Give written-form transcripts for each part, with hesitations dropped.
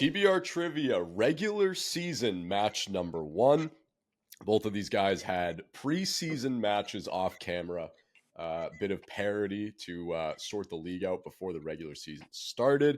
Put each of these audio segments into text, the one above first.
TBR Trivia regular season match number 1. Both of these guys had preseason matches off camera. Bit of parity to sort the league out before the regular season started.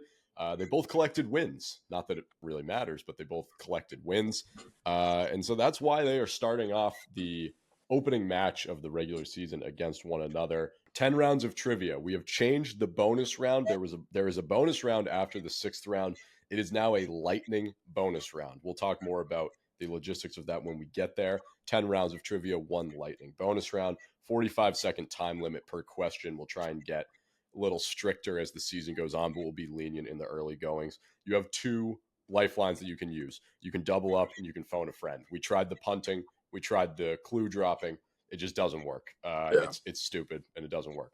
They both collected wins. Not that it really matters, but they both collected wins. And so that's why they are starting off the opening match of the regular season against one another. 10 rounds of trivia. We have changed the bonus round. There is a bonus round after the 6th round. It is now a lightning bonus round. We'll talk more about the logistics of that when we get there. 10 rounds of trivia, 1 lightning bonus round, 45-second time limit per question. We'll try and get a little stricter as the season goes on, but we'll be lenient in the early goings. You have 2 lifelines that you can use. You can double up and you can phone a friend. We tried the punting. We tried the clue dropping. It just doesn't work. It's stupid and it doesn't work.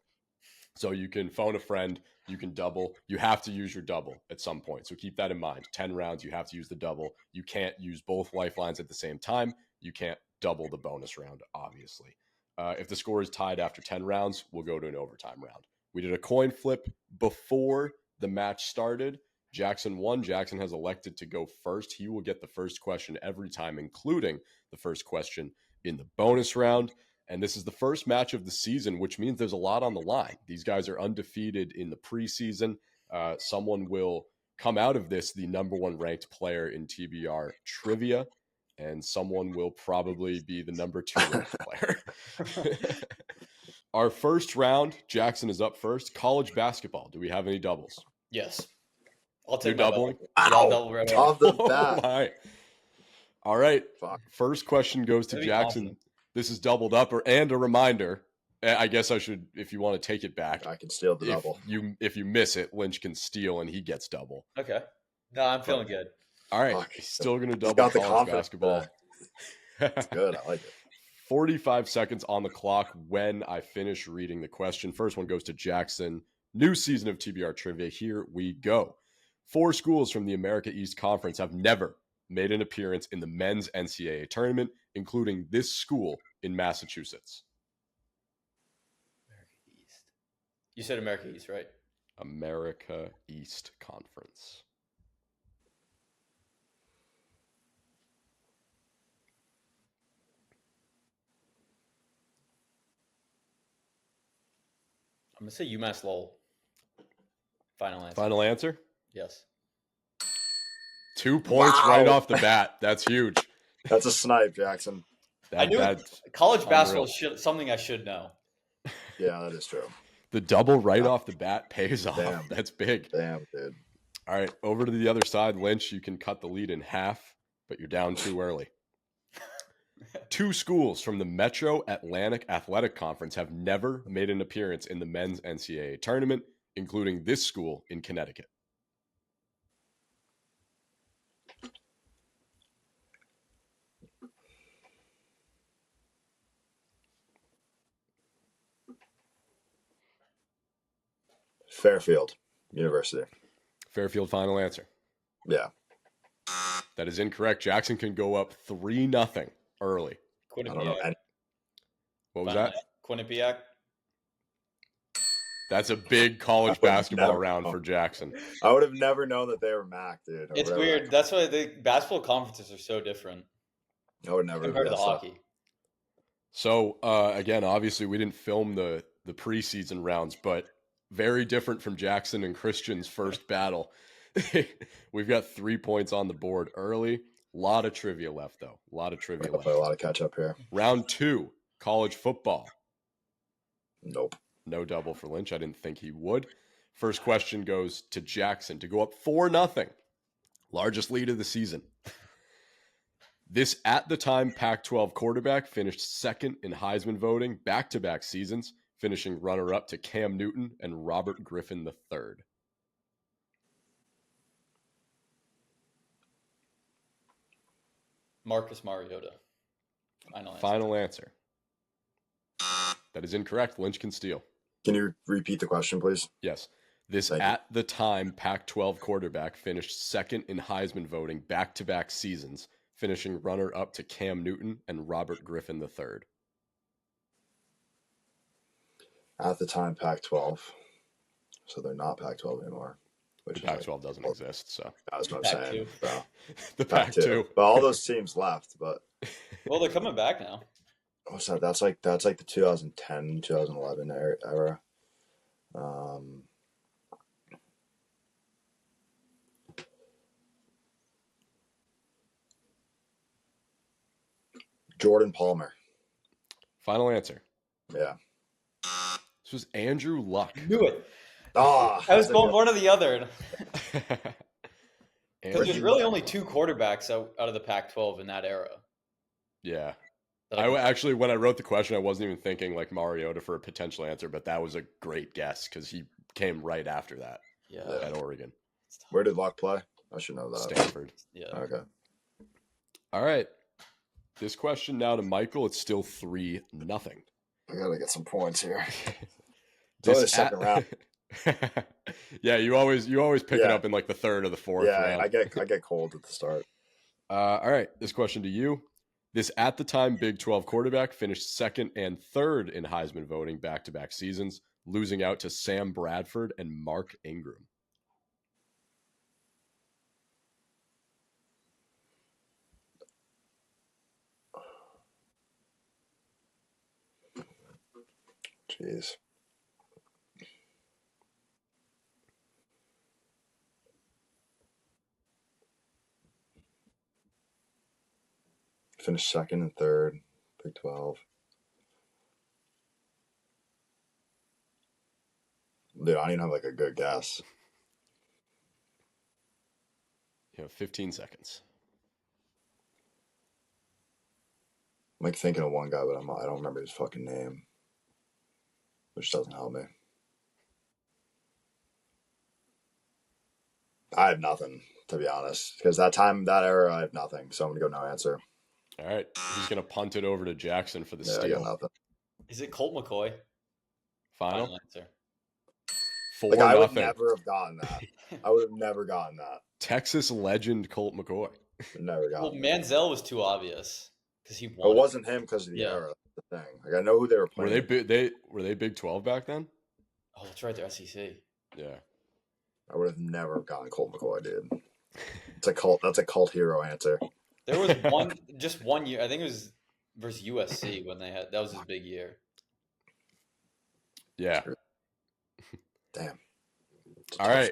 So you can phone a friend, you can double. You have to use your double at some point. So keep that in mind. 10 rounds, you have to use the double. You can't use both lifelines at the same time. You can't double the bonus round, obviously. If the score is tied after 10 rounds, we'll go to an overtime round. We did a coin flip before the match started. Jackson won. Jackson has elected to go first. He will get the first question every time, including the first question in the bonus round. And this is the first match of the season, which means there's a lot on the line. These guys are undefeated in the preseason. Someone will come out of this the number 1 ranked player in TBR Trivia, and someone will probably be the number 2 ranked player. Our first round, Jackson is up first. College basketball. Do we have any doubles? Yes. I'll take You're doubling? I'll double right Off the Oh bat. my. All right. Fuck. First question goes to Jackson. Awesome. This is doubled up, and a reminder. I guess I should, if you want to take it back. I can steal the double. If you miss it, Lynch can steal, and he gets double. Okay. No, I'm feeling good. All right. Fuck. He's still going to He's double got the college confidence basketball. That's good. I like it. 45 seconds on the clock when I finish reading the question. First one goes to Jackson. New season of TBR Trivia. Here we go. 4 schools from the America East Conference have never made an appearance in the men's NCAA tournament, including this school in Massachusetts. America East. You said America East, right? America East Conference. I'm going to say UMass Lowell. Final answer. Final answer? Yes. 2 points right off the bat. That's huge. That's a snipe, Jackson. I knew college basketball is something I should know. Yeah, that is true. The double right off the bat pays off. Damn. That's big. Damn, dude. All right, over to the other side. Lynch, you can cut the lead in half, but you're down too early. 2 schools from the Metro Atlantic Athletic Conference have never made an appearance in the men's NCAA tournament, including this school in Connecticut. Fairfield University. Fairfield, final answer. Yeah. That is incorrect. Jackson can go up 3-0 early. I don't know. What was that? Quinnipiac. That's a big college basketball round for Jackson. I would have never known that they were MAC, dude. It's weird. That's why the basketball conferences are so different. I would never compared to the hockey. So, again, obviously we didn't film the preseason rounds, but very different from Jackson and Christian's first battle. We've got 3 points on the board early. A lot of trivia left, though. A lot of trivia left. A lot of catch up here. Round 2, college football. Nope. No double for Lynch. I didn't think he would. First question goes to Jackson to go up 4-0. Largest lead of the season. This at the time Pac-12 quarterback finished second in Heisman voting back-to-back seasons, finishing runner-up to Cam Newton and Robert Griffin III. Marcus Mariota. Final answer. That is incorrect. Lynch can steal. Can you repeat the question, please? Yes. This at the time Pac-12 quarterback finished second in Heisman voting back-to-back seasons, finishing runner-up to Cam Newton and Robert Griffin III. At the time, Pac-12. So they're not Pac-12 anymore. The Which Pac-12 doesn't exist, so that's what I'm Pac-2. saying. So, the Pac-2. Pac-2. But all those teams left. But Well, they're coming back now. what's that? That's like the 2010, 2011 era. Jordan Palmer. Final answer. Yeah. This was Andrew Luck. Knew it. Oh, I was going one or the other. Andrew Because there's really only 2 quarterbacks out of the Pac-12 in that era. Yeah. that I can- actually, when I wrote the question, I wasn't even thinking like Mariota for a potential answer, but that was a great guess because he came right after that Yeah. at Oregon. Where did Luck play? I should know that. Stanford. Yeah. Okay. All right. This question now to Michael. It's still 3-0. I gotta get some points here. It's This only the second round. Yeah, you always pick it Yeah. up in like the third or the fourth Yeah, round. I get cold at the start. All right, this question to you. This at the time Big 12 quarterback finished second and third in Heisman voting back-to-back seasons, losing out to Sam Bradford and Mark Ingram. Jeez. Finished second and third, Big 12. Dude, I don't even have like a good guess. You have 15 seconds. I'm like thinking of one guy, but I don't remember his fucking name, which doesn't help me. I have nothing, to be honest, because that era, I have nothing. So I'm gonna go no answer. All right, he's going to punt it over to Jackson for the Yeah, I got steal. nothing. Is it Colt McCoy? Final? Answer. 4-0. Like I would never have gotten that. I would have never gotten that. Texas legend Colt McCoy. Never Well, gotten that. Manziel was too obvious because he won. It wasn't him because of the Yeah. era. That's the thing. Like I know who they were playing. Were they Big 12 back then? Oh, that's right. They're SEC. Yeah. I would have never gotten Colt McCoy, dude. It's a cult. That's a cult hero answer. There was just 1 year. I think it was versus USC when they had that was his big year. Yeah. Damn. All right.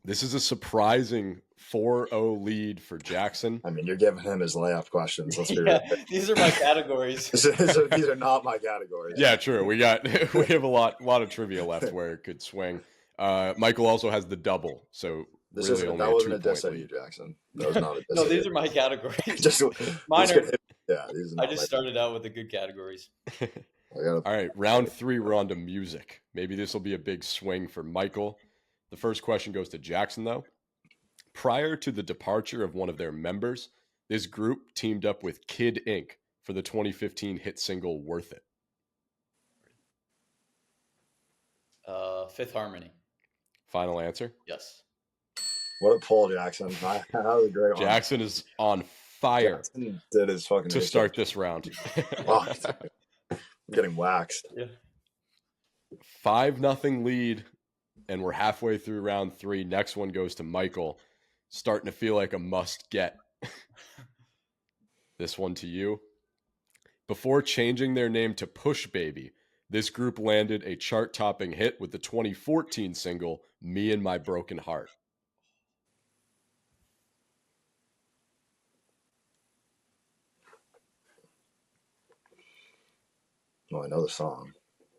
This is a surprising 4-0 lead for Jackson. I mean, you're giving him his layup questions. Let's be Yeah, real. these are my categories. These are not my categories. Yeah, true. We have a lot of trivia left where it could swing. Michael also has the double, so This really isn't. only That a wasn't a 2-point diss at you, lead. Jackson. That was not a diss. No, at these you. are my categories. Just Mine these are. could hit- yeah, these are I not just my- started out with the good categories. All right, round 3, we're on to music. Maybe this will be a big swing for Michael. The first question goes to Jackson, though. Prior to the departure of one of their members, this group teamed up with Kid Ink for the 2015 hit single Worth It. Fifth Harmony. Final answer? Yes. What a pull, Jackson. That was a great one. Jackson is on fire Jackson did his fucking to research. start this round. Oh, I'm getting waxed. Yeah. 5-0 lead, and we're halfway through round 3. Next one goes to Michael. Starting to feel like a must get. This one to you. Before changing their name to Push Baby, this group landed a chart-topping hit with the 2014 single Me and My Broken Heart. Well, I know the song.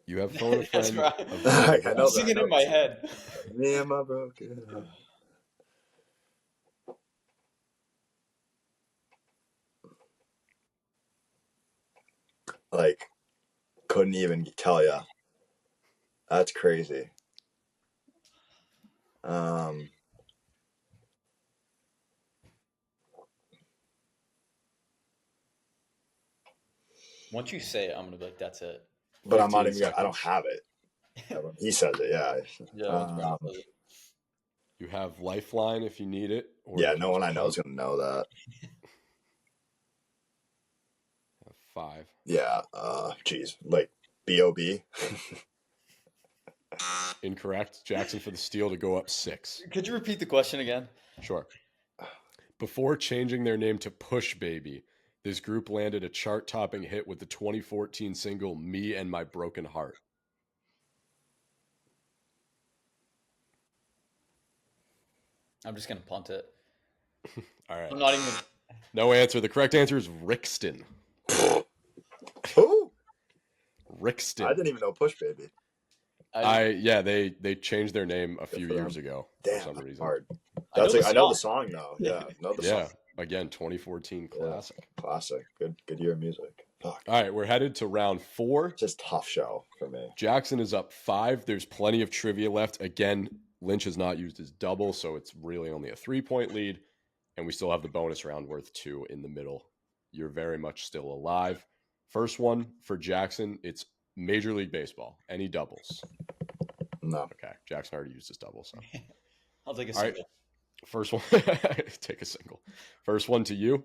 You have phone a friend. That's right. I know I'm singing that. in my head. Me and my broken heart. Like, couldn't even tell you. That's crazy. Once you say it, I'm gonna be like, "That's it." But I'm not 15 even. I don't have it. He says it. Yeah. Yeah. You have Lifeline if you need it. Or Yeah. you No can one I just know is punt. gonna know that. 5. Yeah. Geez. Like B.O.B. Incorrect. Jackson for the steal to go up 6. Could you repeat the question again? Sure. Before changing their name to Push Baby, this group landed a chart-topping hit with the 2014 single Me and My Broken Heart. I'm just gonna punt it. All right. I'm not even. No answer. The correct answer is Rixton. Who? Rixton. I didn't even know Push Baby. They changed their name a few for years them. ago Damn, for some reason. hard. I know I know the song. song though. Yeah, know the song. Again, 2014 classic. Yeah, classic. Good year of music. Fuck. All right, we're headed to round 4. Just tough show for me. Jackson is up 5. There's plenty of trivia left. Again, Lynch has not used his double, so it's really only a 3-point lead. And we still have the bonus round worth 2 in the middle. You're very much still alive. First one for Jackson, it's Major League Baseball. Any doubles? No. Okay, Jackson already used his double, so. I'll take a All right. single. First one, take a single. First one to you.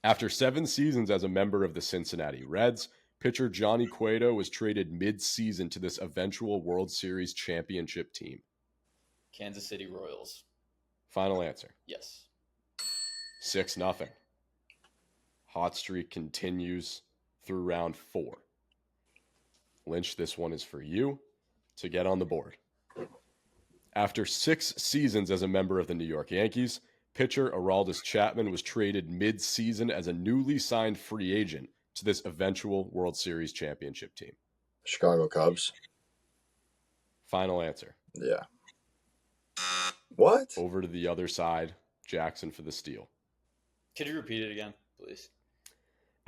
After 7 seasons as a member of the Cincinnati Reds, pitcher Johnny Cueto was traded mid-season to this eventual World Series championship team. Kansas City Royals. Final answer. Yes. 6-0. Hot streak continues through round 4. Lynch, this one is for you to get on the board. After 6 seasons as a member of the New York Yankees, pitcher Aroldis Chapman was traded mid-season as a newly signed free agent to this eventual World Series championship team. Chicago Cubs. Final answer. Yeah. What? Over to the other side, Jackson for the steal. Could you repeat it again, please?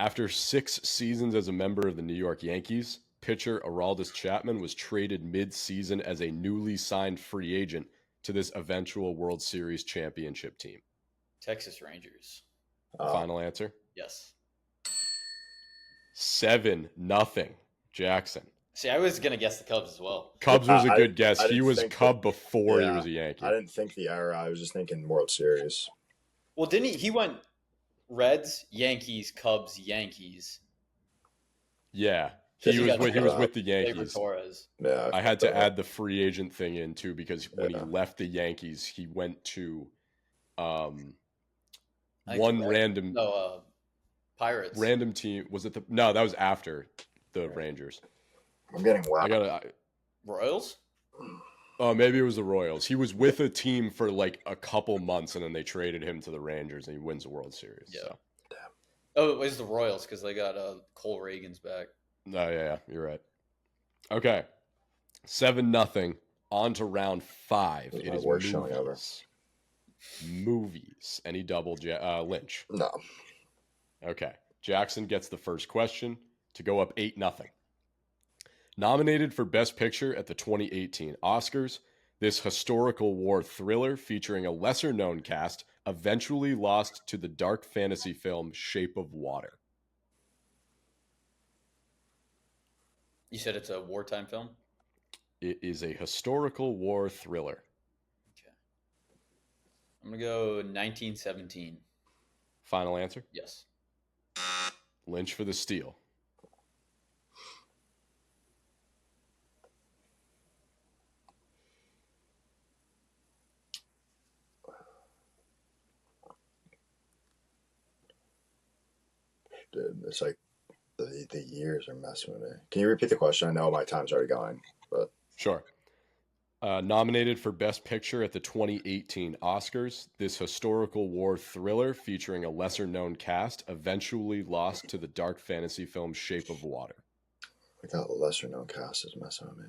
After 6 seasons as a member of the New York Yankees, pitcher Aroldis Chapman was traded mid-season as a newly signed free agent to this eventual World Series championship team. Texas Rangers. Final answer? Yes. 7-0. Jackson. See, I was gonna guess the Cubs as well. Cubs was a good guess. I He didn't was think Cub before he yeah, was a Yankee. I didn't think the era. I was just thinking World Series. Well, didn't he? He went Reds, Yankees, Cubs, Yankees. Yeah. Because He he was got with the Gleyber Yankees. Torres. Yeah, I had to add the free agent thing in too because when he Yeah. left the Yankees, he went to I think one the random Pirates. random team. Was it no, that was after the Rangers. I'm getting I whacked. got Royals? maybe it was the Royals. He was with a team for like a couple months and then they traded him to the Rangers and he wins the World Series. Yeah. So. Oh, it was the Royals because they got Cole Reagan's back. No, yeah, you're right. Okay. 7-0. On to round 5. This is It my is worst showing ever. Movies. Any double Lynch? No. Okay. Jackson gets the first question to go up 8-0. Nominated for Best Picture at the 2018 Oscars, this historical war thriller featuring a lesser-known cast eventually lost to the dark fantasy film Shape of Water. You said it's a wartime film? It is a historical war thriller. Okay. I'm going to go 1917. Final answer? Yes. Lynch for the steal. Dude, it's like the years are messing with me. Can you repeat the question? I know my time's already going, but Sure. Nominated for Best Picture at the 2018 Oscars, this historical war thriller featuring a lesser-known cast eventually lost to the dark fantasy film Shape of Water. I got a lesser known cast is messing with me.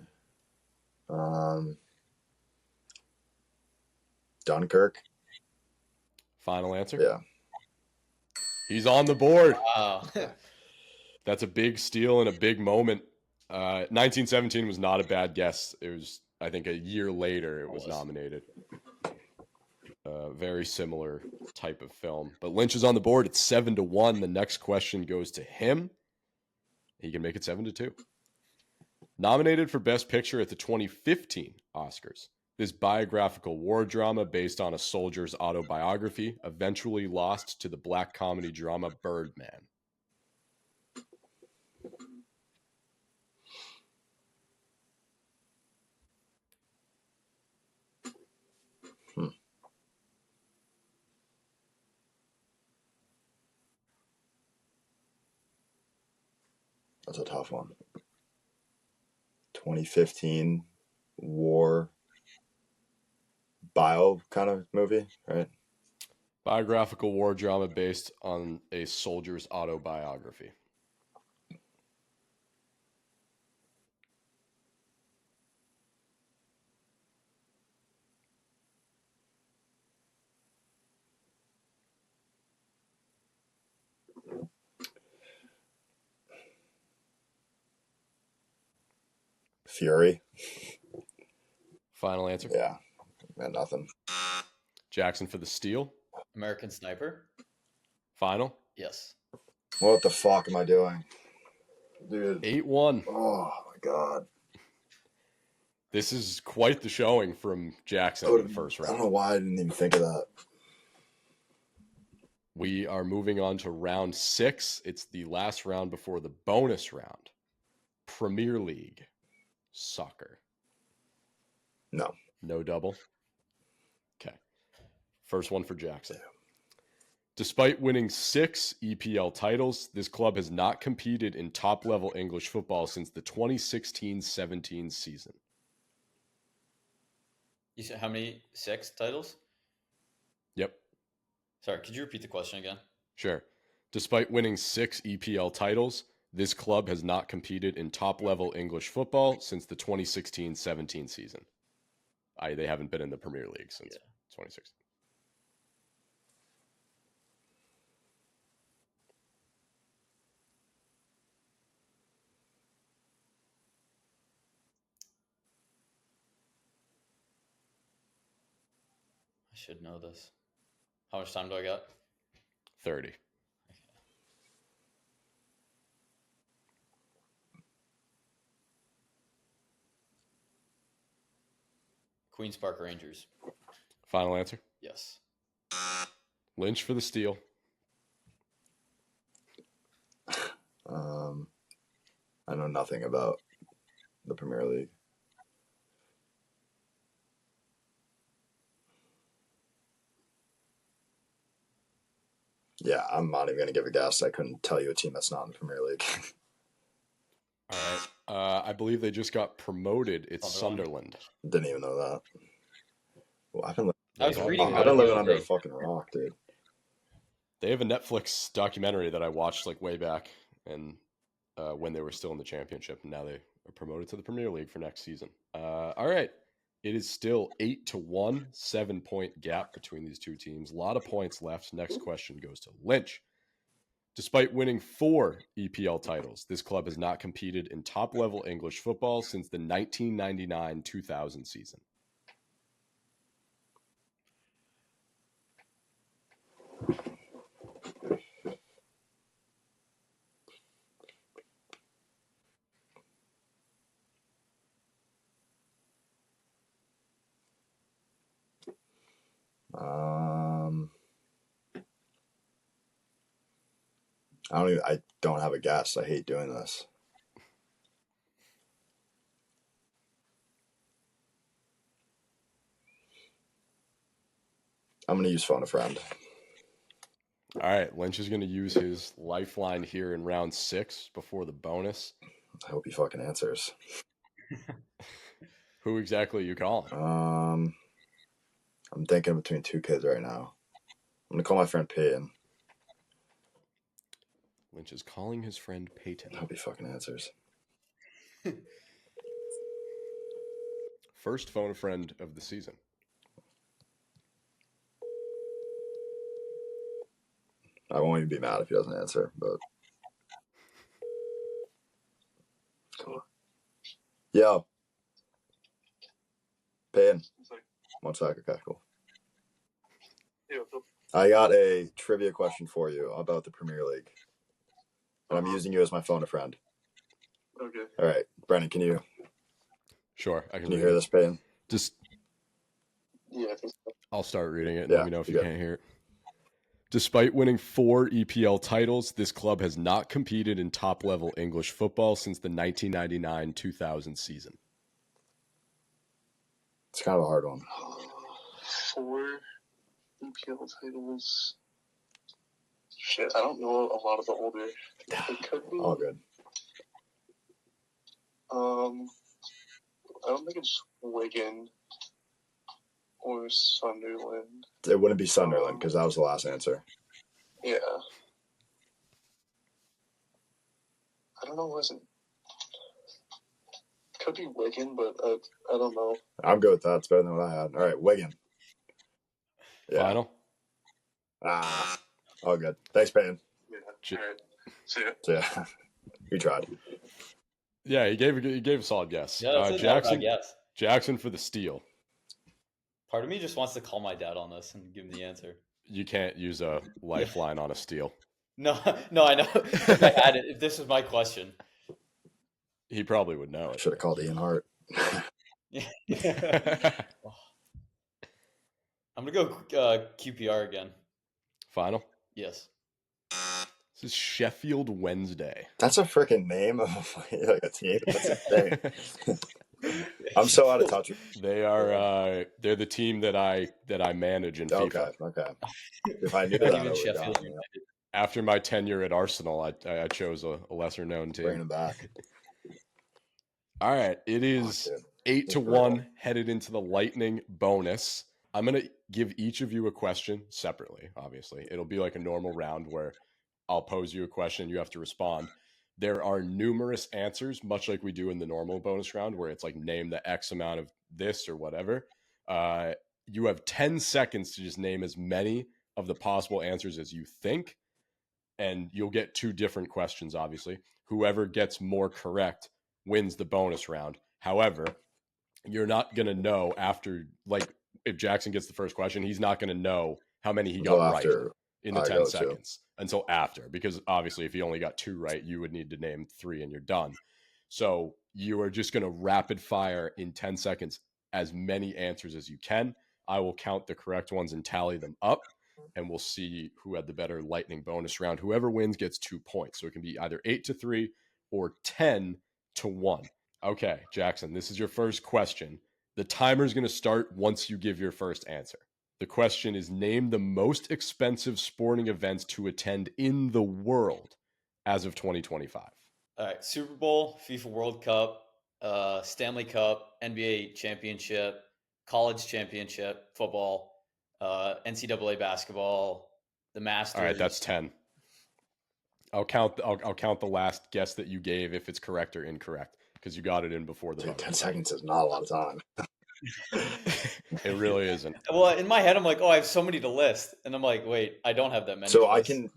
Dunkirk. Final answer? Yeah. He's on the board. Wow. That's a big steal and a big moment. 1917 was not a bad guess. It was, I think, a year later it was nominated. Very similar type of film. But Lynch is on the board. It's 7-1. The next question goes to him. He can make it 7-2. Nominated for Best Picture at the 2015 Oscars, this biographical war drama based on a soldier's autobiography eventually lost to the black comedy drama Birdman. That's a tough one. 2015 war bio kind of movie, right? Biographical war drama based on a soldier's autobiography. Fury. Final answer. Yeah, man, nothing. Jackson for the steal. American Sniper. Final. Yes. What the fuck am I doing, dude? 8-1. Oh my god. This is quite the showing from Jackson in the first I don't know round. why I didn't even think of that. We are moving on to round 6. It's the last round before the bonus round. Premier League soccer. No. No double. Okay. First one for Jackson. Despite winning 6 EPL titles, this club has not competed in top-level English football since the 2016-17 season. You said how many? 6 titles? Yep, Sorry, could you repeat the question again? sure. Despite winning 6 EPL titles, this club has not competed in top-level English football since the 2016-17 season. They haven't been in the Premier League since 2016. I should know this. How much time do I got? 30. Queen's Park Rangers. Final answer? Yes. Lynch for the steal. I know nothing about the Premier League. Yeah, I'm not even going to give a guess. I couldn't tell you a team that's not in the Premier League. All right. I believe they just got promoted. It's Sunderland. Didn't even know that. Well, I've been reading I've about been it the living other under a day. fucking rock, dude. They have a Netflix documentary that I watched like way back and when they were still in the championship. And now they are promoted to the Premier League for next season. All right. It is still 8-1, 7-point gap between these two teams. A lot of points left. Next question goes to Lynch. Despite winning 4 EPL titles, this club has not competed in top-level English football since the 1999-2000 season. I don't have a guess. I hate doing this. I'm going to use phone a friend. All right, Lynch is going to use his lifeline here in round 6 before the bonus. I hope he fucking answers. Who exactly are you calling? I'm thinking between two kids right now. I'm going to call my friend Peyton. Lynch is calling his friend Peyton. I hope he fucking answers. First phone a friend of the season. I won't even be mad if he doesn't answer, but. Cool. Yo. Peyton. 1 sec. Okay, cool. I got a trivia question for you about the Premier League. And I'm using you as my phone a friend. Okay. All right. Brennan, can you Sure, I can you hear this, Peyton? Just Yeah, I think so. I'll start reading it and Yeah, let me know if you good. can't hear it. Despite winning 4 EPL titles, this club has not competed in top-level English football since the 1999-2000 season. It's kind of a hard one. 4 EPL titles. Shit, I don't know a lot of the older. It could be. All good. I don't think it's Wigan or Sunderland. It wouldn't be Sunderland because that was the last answer. Yeah. I don't know who hasn't. Could be Wigan, but I don't know. I'm good with that. It's better than what I had. All right, Wigan. Yeah. Final. All good. Thanks, Peyton. Yeah. All right. See ya. Yeah, we tried. Yeah, he gave a solid guess. Yeah, that's Jackson. guess. Jackson for the steal. Part of me just wants to call my dad on this and give him the answer. You can't use a lifeline on a steal. No, I know. If I had it, if this was my question, He probably would know I it. should have called Ian Hart. I'm gonna go QPR again. Final. Yes. This is Sheffield Wednesday. That's a freaking name of like a team. That's insane. I'm so out of touch with. They are. They're the team that I manage in FIFA. Okay. If I knew Not that, I even would Sheffield have United. After my tenure at Arsenal, I chose a lesser known team. Bring him back. All right, it is 8-1 headed into the Lightning bonus. I'm going to give each of you a question separately, obviously. It'll be like a normal round where I'll pose you a question, you have to respond. There are numerous answers, much like we do in the normal bonus round, where it's like name the X amount of this or whatever. You have 10 seconds to just name as many of the possible answers as you think, and you'll get 2 different questions, obviously. Whoever gets more correct wins the bonus round. However, you're not going to know after, like, if Jackson gets the first question, he's not going to know how many he got right in the 10 seconds until after, because obviously if he only got 2 right, you would need to name 3 and you're done. So you are just going to rapid fire in 10 seconds as many answers as you can. I will count the correct ones and tally them up, and we'll see who had the better Lightning bonus round. Whoever wins gets 2 points. So it can be either 8-3 or 10-1. Okay, Jackson, this is your first question. The timer is going to start once you give your first answer. The question is, name the most expensive sporting events to attend in the world as of 2025. All right, Super Bowl, FIFA World Cup, Stanley Cup, NBA Championship, College Championship, football, NCAA basketball, the Masters. All right, that's 10. I'll count the last guess that you gave if it's correct or incorrect, because you got it in before the 10 seconds is not a lot of time. It really isn't. Well, in my head, I'm like, oh, I have so many to list, and I'm like, wait, I don't have that many. So I can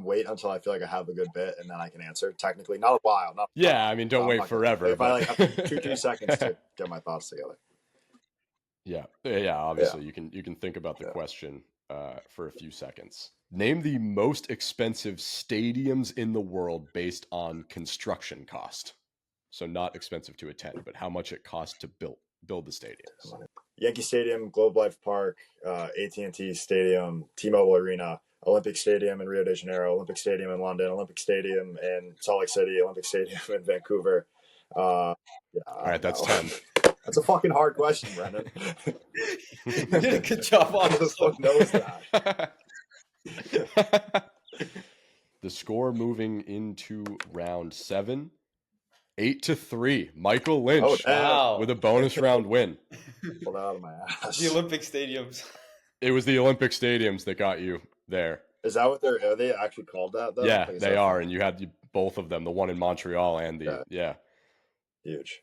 wait until I feel like I have a good bit, and then I can answer. Technically, not a while. I mean, don't wait forever. If I like have 2-3 seconds to get my thoughts together. Yeah. Obviously, you can think about the question for a few seconds. Name the most expensive stadiums in the world based on construction cost. So not expensive to attend, but how much it costs to build the stadiums. Yankee Stadium, Globe Life Park, AT&T Stadium, T-Mobile Arena, Olympic Stadium in Rio de Janeiro, Olympic Stadium in London, Olympic Stadium in Salt Lake City, Olympic Stadium in Vancouver. All right, that's 10. That's a fucking hard question, Brendan. You did a good job on Who the fuck knows that? The score moving into round 7, 8-3. Michael Lynch with a bonus round win. Pulled out of my ass. The Olympic stadiums. It was the Olympic stadiums that got you there. Is that what are they actually called that though? Yeah, they are, and you had both of them, the one in Montreal and huge.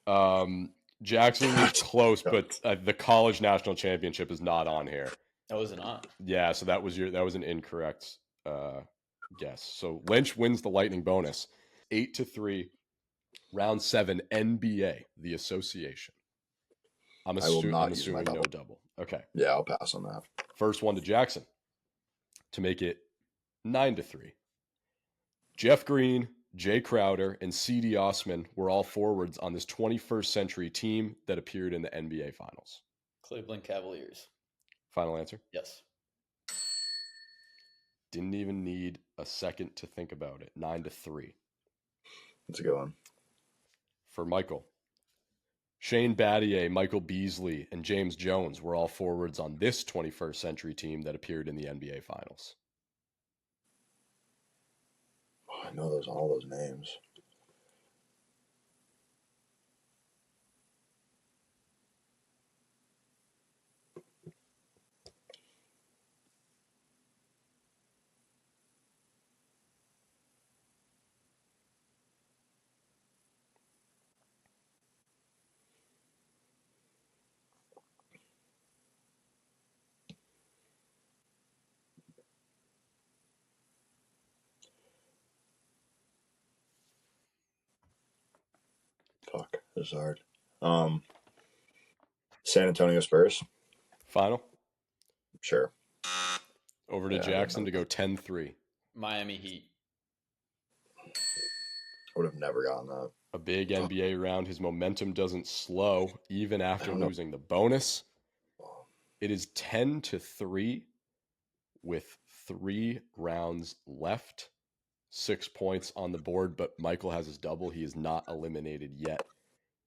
Jackson was close, but the college national championship is not on here. That was not. Yeah, so that was an incorrect guess. So Lynch wins the Lightning bonus, 8-3. Round 7, NBA, the association. I'm assuming no double. Okay. Yeah, I'll pass on that. First one to Jackson to make it 9-3. Jeff Green, Jay Crowder, and C.D. Osman were all forwards on this 21st century team that appeared in the NBA Finals. Cleveland Cavaliers. Final answer? Yes. Didn't even need a second to think about it. 9-3. That's a good one. For Michael, Shane Battier, Michael Beasley, and James Jones were all forwards on this 21st century team that appeared in the NBA Finals. Oh, I know all those names. This is hard. San Antonio Spurs. Final. Sure. Over to Yeah, I Jackson to don't know. go 10-3. Miami Heat. I would have never gotten that. A big NBA round. His momentum doesn't slow even after don't know. losing the bonus. It is 10-3 with 3 rounds left. 6 points on the board, but Michael has his double. He is not eliminated yet.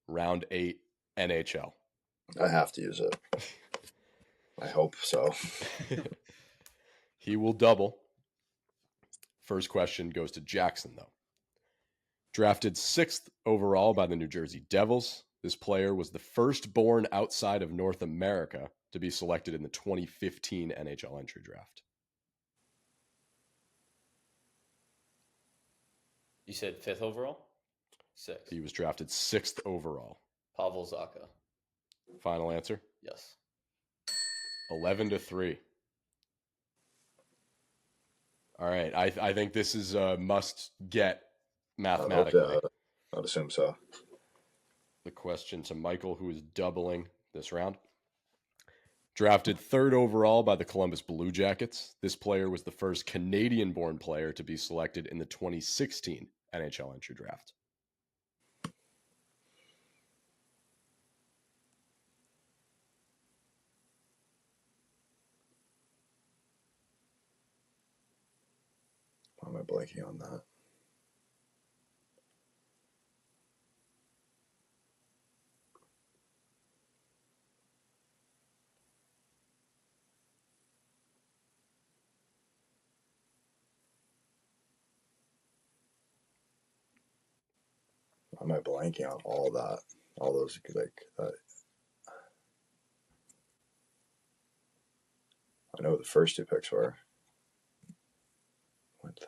Round 8, NHL. I have to use it. I hope so. He will double. First question goes to Jackson, though. Drafted 6th overall by the New Jersey Devils, this player was the first born outside of North America to be selected in the 2015 NHL entry draft. You said 5th overall? 6th. He was drafted 6th overall. Pavel Zacha. Final answer? Yes. 11-3. All right. I think this is a must get mathematically. I'd assume so. The question to Michael, who is doubling this round. Drafted 3rd overall by the Columbus Blue Jackets, this player was the first Canadian-born player to be selected in the 2016 NHL entry draft. Why am I blanking on that? Why am I blanking on all that? All those, I know what the first 2 picks were. Went 3rd.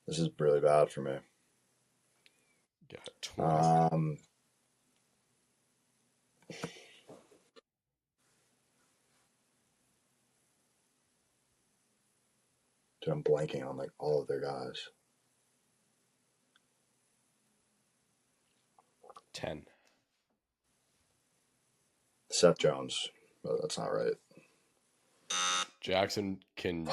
This is really bad for me. Got 20. Dude, I'm blanking on all of their guys. 10. Seth Jones, but that's not right. Jackson can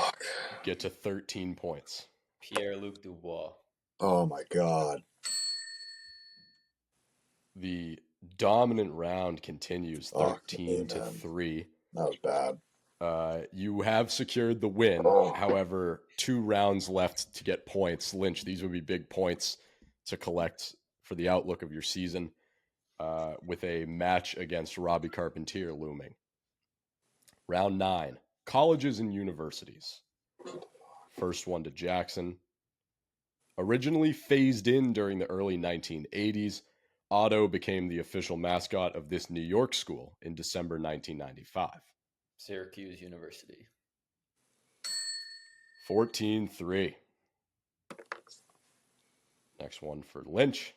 get to 13 points. Pierre-Luc Dubois. Oh my God. The dominant round continues 13-3. That was bad. You have secured the win. However, 2 rounds left to get points. Lynch, these would be big points to collect for the outlook of your season, with a match against Robbie Carpentier looming. Round 9, colleges and universities. First one to Jackson. Originally phased in during the early 1980s, Otto became the official mascot of this New York school in December 1995. Syracuse University. 14-3. Next one for Lynch.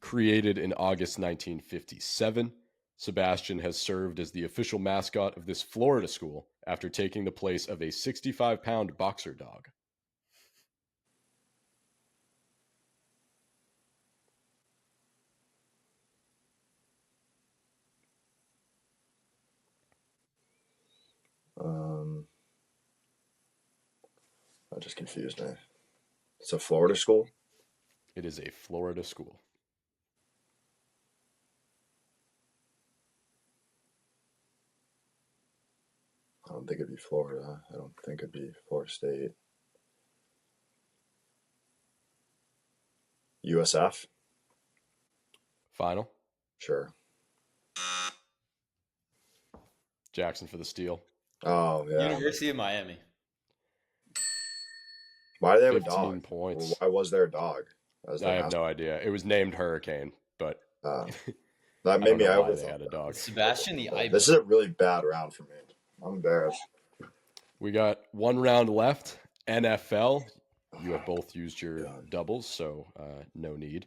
Created in August 1957, Sebastian has served as the official mascot of this Florida school after taking the place of a 65-pound boxer dog. That just confused me. It's a Florida school? It is a Florida school. I don't think it'd be Florida. I don't think it'd be Florida State. USF? Final? Sure. Jackson for the steal. Oh, yeah. University of Miami. Why do they have a 15 dog? points. Why was there a dog? I have no idea. It was named Hurricane, but that made me. I why they had a dog. Sebastian the Ivan. This is a really bad round for me. I'm embarrassed. We got 1 round left. NFL. You have both used your doubles, so no need.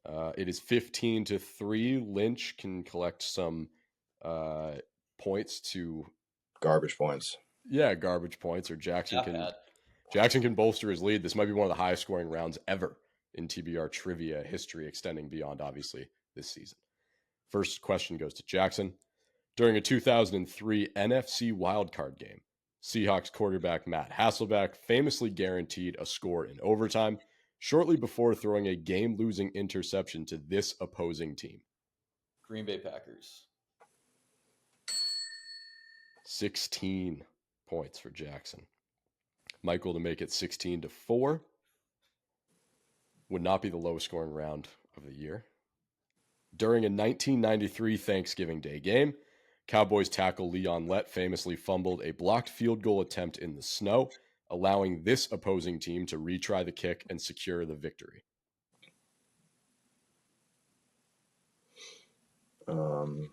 It is 15-3. Lynch can collect some points to Garbage points. Yeah, garbage points, or Jackson can bolster his lead. This might be one of the highest scoring rounds ever in TBR trivia history, extending beyond obviously this season. First question goes to Jackson. During a 2003 NFC wildcard game, Seahawks quarterback Matt Hasselbeck famously guaranteed a score in overtime shortly before throwing a game-losing interception to this opposing team. Green Bay Packers. 16 points for Jackson. Michael to make it 16-4. Would not be the lowest scoring round of the year. During a 1993 Thanksgiving Day game, Cowboys tackle Leon Lett famously fumbled a blocked field goal attempt in the snow, allowing this opposing team to retry the kick and secure the victory. The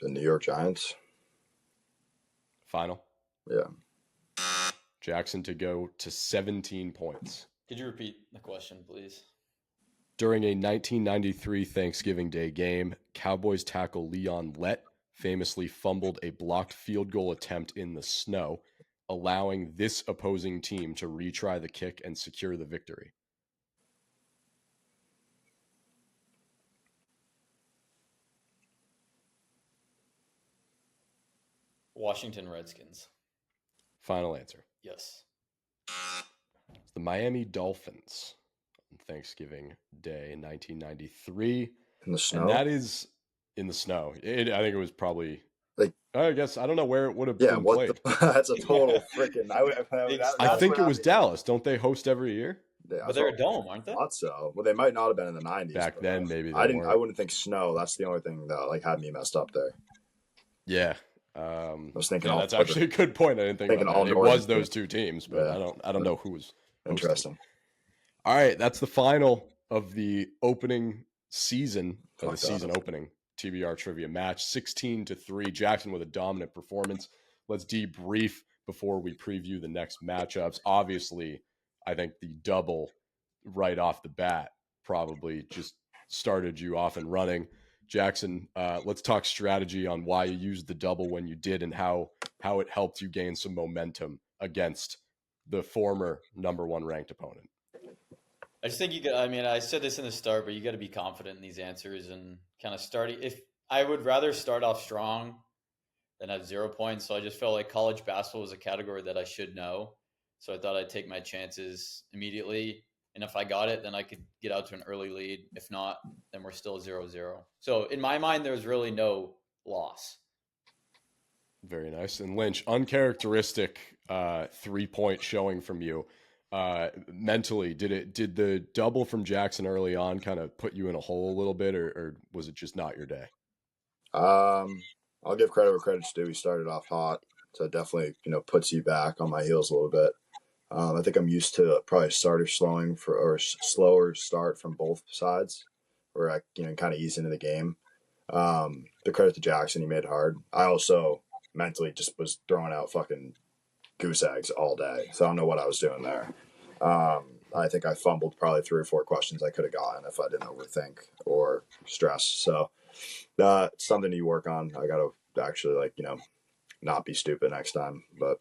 New York Giants. Final? Yeah. Jackson to go to 17 points. Could you repeat the question, please? During a 1993 Thanksgiving Day game, Cowboys tackle Leon Lett famously fumbled a blocked field goal attempt in the snow, allowing this opposing team to retry the kick and secure the victory. Washington Redskins. Final answer. Yes. It's the Miami Dolphins on Thanksgiving Day in 1993. In the snow? And that is in the snow. I think it was probably, like, I guess, I don't know where it would have been played. That's a total freaking... I think it was Dallas. Don't they host every year? But they're a dome, aren't they? I thought so. Well, they might not have been in the 90s. Back then, maybe I wouldn't think snow. That's the only thing that had me messed up there. Yeah. I was thinking that's actually a good point. I didn't think about that. It was those two teams, but yeah. I don't know who was hosting. Interesting. All right, that's the final of the opening season, or the season opening TBR trivia match. 16-3. Jackson with a dominant performance. Let's debrief before we preview the next matchups. Obviously, I think the double right off the bat probably just started you off and running. Jackson, let's talk strategy on why you used the double when you did and how it helped you gain some momentum against the former number one ranked opponent. I just think I said this in the start, but you got to be confident in these answers and kind of starting. If I would rather start off strong than have 0 points. So I just felt like college basketball was a category that I should know. So I thought I'd take my chances immediately. And if I got it, then I could get out to an early lead. If not, then we're still 0-0. So in my mind, there's really no loss. Very nice. And Lynch, uncharacteristic 3-point showing from you. Mentally, did the double from Jackson early on kind of put you in a hole a little bit, or was it just not your day? I'll give credit where credit's due. He started off hot, so it definitely puts you back on my heels a little bit. I think I'm used to probably slower start from both sides, where I kind of ease into the game. The credit to Jackson, he made it hard. I also mentally just was throwing out fucking goose eggs all day, so I don't know what I was doing there. I think I fumbled probably 3 or 4 questions I could have gotten if I didn't overthink or stress. So it's something you work on. I got to actually not be stupid next time, but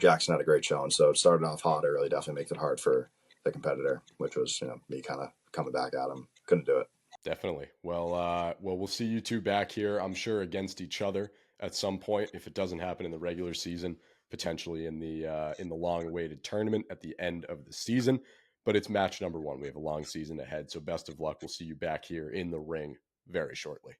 Jackson had a great showing, so it started off hot. It really definitely makes it hard for the competitor, which was me kind of coming back at him. Couldn't do it. Definitely. Well, we'll see you two back here, I'm sure, against each other at some point. If it doesn't happen in the regular season, potentially in the long-awaited tournament at the end of the season. But it's match number 1. We have a long season ahead, so best of luck. We'll see you back here in the ring very shortly.